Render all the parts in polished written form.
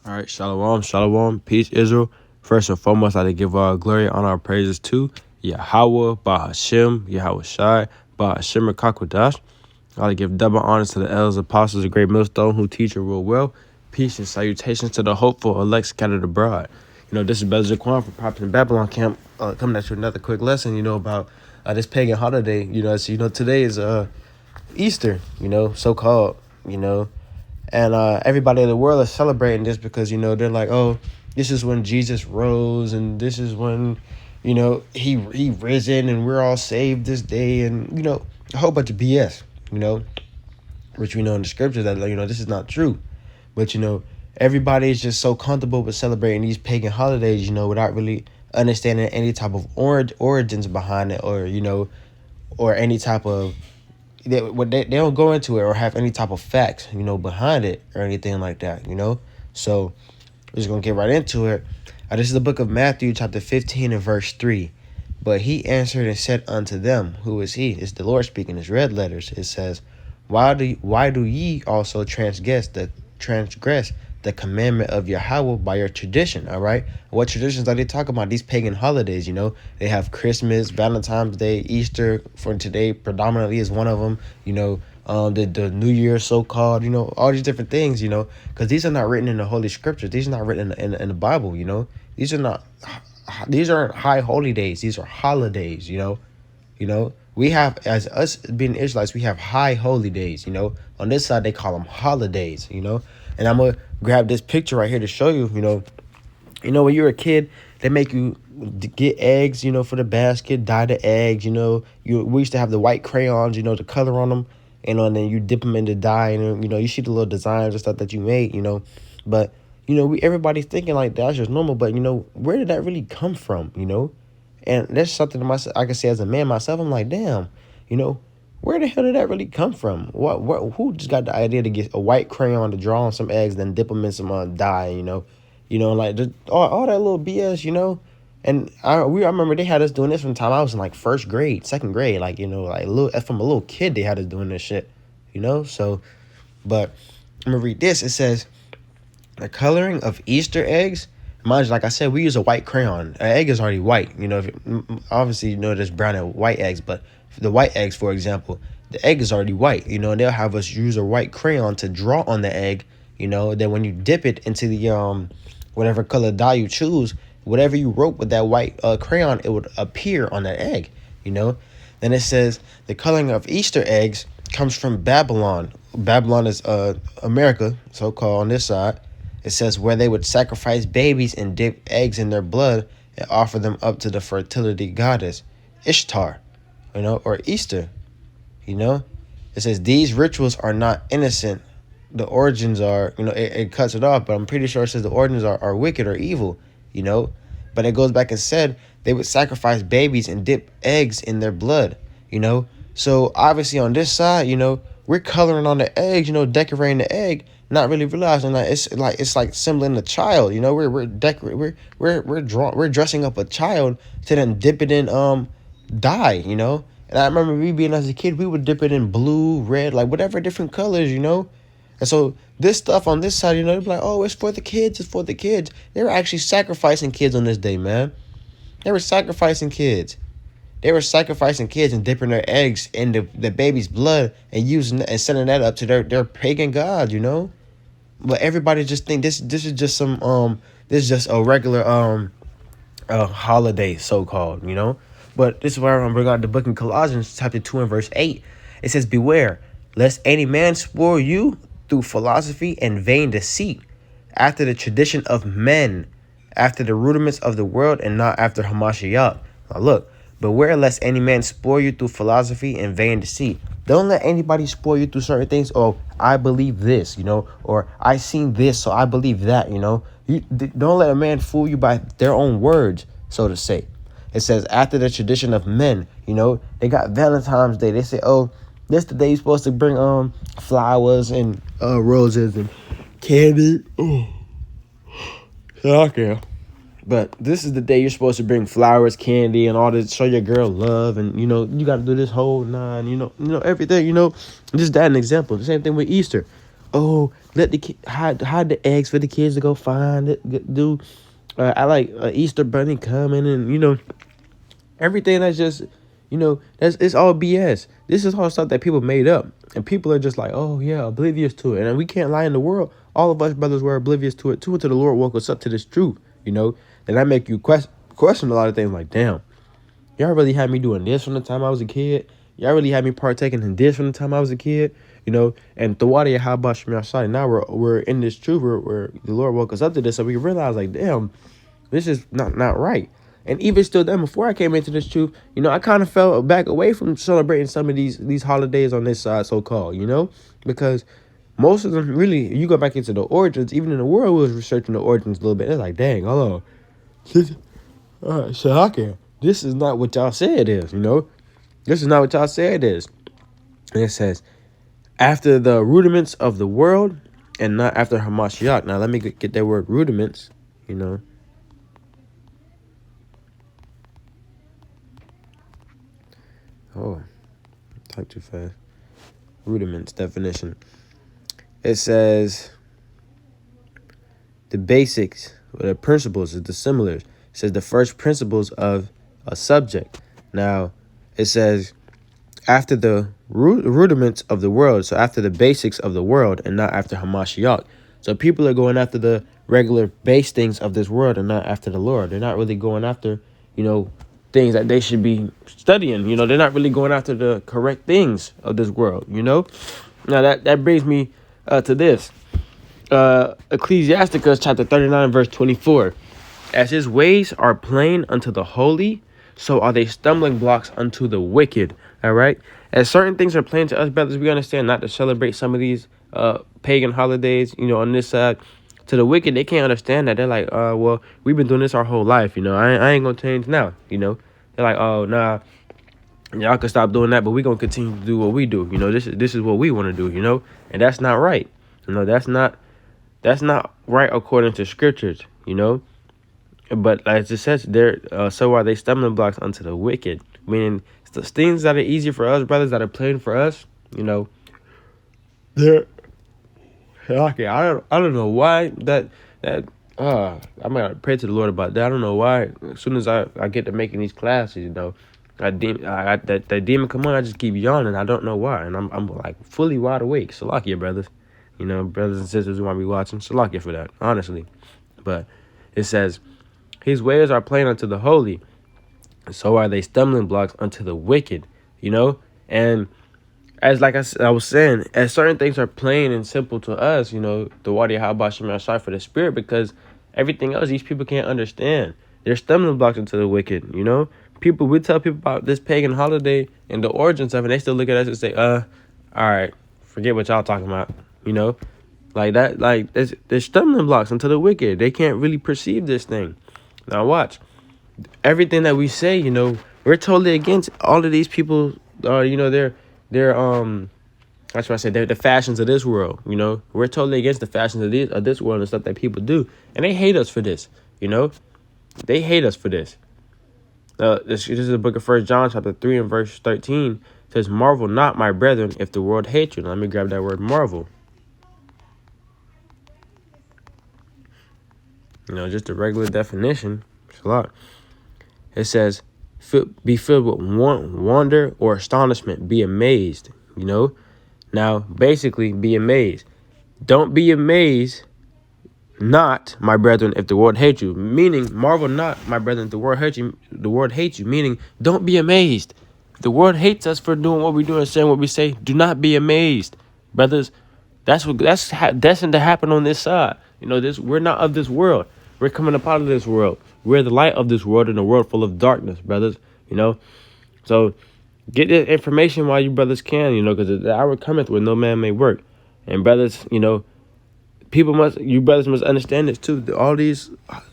All right, shalom, shalom, peace, Israel. First and foremost, I like to give all glory, honor, and praises to Yahweh, Bahashem, Yahweh Shai, Bahashem, Kakwadash. I like to give double honors to the elders, apostles, the great millstone who teach and rule well. Peace and salutations to the hopeful elect scattered abroad. This is Brother Jaquan from Prophet in Babylon Camp, coming at you with another quick lesson, about this pagan holiday. Today is Easter, so-called, and everybody in the world is celebrating this because, they're like, oh, this is when Jesus rose, and this is when, he risen, and we're all saved this day, and, a whole bunch of BS, which we know in the scriptures that, this is not true. But, everybody is just so comfortable with celebrating these pagan holidays, without really understanding any type of origins behind it, or any type of, they don't go into it or have any type of facts, behind it or anything like that, So we're just going to get right into it. This is the book of Matthew, chapter 15 and verse 3. But he answered and said unto them, who is he? It's the Lord speaking. It's red letters. It says, why do ye also transgress the commandment of Yahweh by your tradition? All right. What traditions are they talking about? These pagan holidays, they have Christmas, Valentine's Day, Easter for today predominantly is one of them, the New Year, so-called, all these different things, because these are not written in the Holy Scriptures. These are not written in the Bible, these aren't high holy days. These are holidays, we have, as us being Israelites, we have high holy days, on this side, they call them holidays, and I'm going to grab this picture right here to show you, when you're a kid, they make you get eggs, for the basket, dye the eggs, we used to have the white crayons, the color on them, and then you dip them in the dye, and, you see the little designs and stuff that you made, but, everybody's thinking like that's just normal, but, where did that really come from, and that's something I can say as a man myself, I'm like, damn, where the hell did that really come from? Who just got the idea to get a white crayon to draw on some eggs, then dip them in some dye, like all that little BS, And I remember they had us doing this from the time I was in like first grade, second grade, like from a little kid they had us doing this shit, So, but I'm gonna read this. It says, the coloring of Easter eggs. Mind you, like I said, we use a white crayon. An egg is already white. Obviously, there's brown and white eggs, but for the white eggs, for example, the egg is already white, and they'll have us use a white crayon to draw on the egg, then when you dip it into the, whatever color dye you choose, whatever you wrote with that white crayon, it would appear on that egg, Then it says, the coloring of Easter eggs comes from Babylon. Babylon is America, so-called on this side. It says where they would sacrifice babies and dip eggs in their blood and offer them up to the fertility goddess, Ishtar, or Easter, It says these rituals are not innocent. The origins are, it cuts it off, but I'm pretty sure it says the origins are wicked or evil, But it goes back and said they would sacrifice babies and dip eggs in their blood, So obviously on this side, we're coloring on the eggs, decorating the egg, not really realizing that it's like symboling a child, we're dressing up a child to then dip it in dye, And I remember me being as a kid, we would dip it in blue, red, like whatever different colors, And so this stuff on this side, they'd be like, oh, it's for the kids, it's for the kids. They were actually sacrificing kids on this day, man. They were sacrificing kids. They were sacrificing kids and dipping their eggs in the baby's blood and using and sending that up to their pagan gods, But everybody just think this is just some this is just a regular holiday, so-called, But this is where I'm gonna bring out the book in Colossians chapter 2 and verse 8. It says, beware, lest any man spoil you through philosophy and vain deceit, after the tradition of men, after the rudiments of the world, and not after Hamashiach. Now look, beware lest any man spoil you through philosophy and vain deceit. Don't let anybody spoil you through certain things. Oh, I believe this, or I seen this, so I believe that, You don't let a man fool you by their own words, so to say. It says after the tradition of men, they got Valentine's Day. They say, oh, this the day you're supposed to bring flowers and roses and candy. Oh, okay. But this is the day you're supposed to bring flowers, candy, and all this, show your girl love, and you got to do this whole nine, everything, just that an example. The same thing with Easter. oh, let the hide the eggs for the kids to go find it. Do I like Easter bunny coming and everything that's just it's all BS. This is all stuff that people made up, and people are just like, oh yeah, oblivious to it. And we can't lie in the world. All of us brothers were oblivious to it too until the Lord woke us up to this truth. And that make you question a lot of things. Like, damn, y'all really had me doing this from the time I was a kid. Y'all really had me partaking in this from the time I was a kid. And the water, how about from outside? Now we're in this truth where the Lord woke us up to this, so we realize, like, damn, this is not right. And even still then, before I came into this truth, I kind of fell back away from celebrating some of these holidays on this side, so-called, because most of them really, you go back into the origins, even in the world, we was researching the origins a little bit. It's like, dang, hold on. Shahaka, this is not what y'all say it is, This is not what y'all say it is. And it says, after the rudiments of the world and not after Hamashiach. Now, let me get that word rudiments, Oh, type too fast. Rudiments definition. It says the basics, or the principles, is the similars. It says the first principles of a subject. Now, it says after the rudiments of the world, so after the basics of the world and not after Hamashiach. So people are going after the regular base things of this world and not after the Lord. They're not really going after, things that they should be studying. They're not really going after the correct things of this world, Now that brings me to this. Ecclesiasticus chapter 39 verse 24. As his ways are plain unto the holy, so are they stumbling blocks unto the wicked. All right. As certain things are plain to us, brothers, we understand not to celebrate some of these pagan holidays, on this side. To the wicked, they can't understand that. They're like, well, we've been doing this our whole life, I ain't gonna change now, They're like, oh, nah, y'all can stop doing that, but we're gonna continue to do what we do. This is what we want to do, and that's not right. That's not right according to scriptures, But as it says there, so are they stumbling blocks unto the wicked, meaning the things that are easy for us, brothers, that are plain for us, they're okay. I don't know why that I'm gonna pray to the Lord about that. I don't know why. As soon as I get to making these classes, that demon come on, I just keep yawning. I don't know why, and I'm like fully wide awake. Salakia, brothers, brothers and sisters who might be watching, Salakia for that, honestly. But it says, his ways are plain unto the holy, so are they stumbling blocks unto the wicked. And as like I was saying, as certain things are plain and simple to us, the Wadi Habashim Shai for the spirit, because everything else these people can't understand. They're stumbling blocks into the wicked, we tell people about this pagan holiday and the origins of it, and they still look at us and say, all right, forget what y'all talking about, like that, like they're stumbling blocks into the wicked. They can't really perceive this thing. Now watch, everything that we say, we're totally against all of these people. They're that's why I said they're the fashions of this world. We're totally against the fashions of this world and stuff that people do, and they hate us for this. They hate us for this. This is the book of 1 John chapter 3 and verse 13. It says, marvel not, my brethren, if the world hates you. Now, let me grab that word marvel. Just a regular definition. It's a lot. It says, be filled with wonder or astonishment. Be amazed. Now, basically, be amazed. Don't be amazed, not, my brethren, if the world hates you. Meaning, marvel not, my brethren, if the world hates you. The world hates you. Meaning, don't be amazed. If the world hates us for doing what we do and saying what we say, do not be amazed, brothers. That's destined to happen on this side. We're not of this world. We're coming up out of this world. We're the light of this world in a world full of darkness, brothers. So get the information while you brothers can, because the hour cometh where no man may work. And brothers, you brothers must understand this too. All these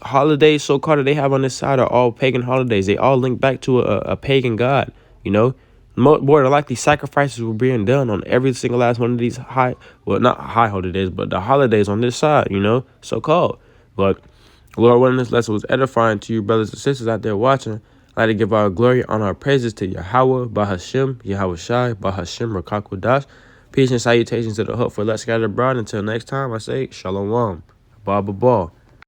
holidays, so-called, that they have on this side are all pagan holidays. They all link back to a pagan god, More than likely, sacrifices were being done on every single last one of these not high holidays, but the holidays on this side, so-called. But Lord, when this lesson was edifying to you, brothers and sisters out there watching, I'd like to give our glory, honor, our praises to Yahweh, Bahashim, Yahweh Shai, Bahashim, Rakakwadash. Peace and salutations to the hook for Let's Scatter Abroad. Until next time, I say Shalom. Ba ba ba.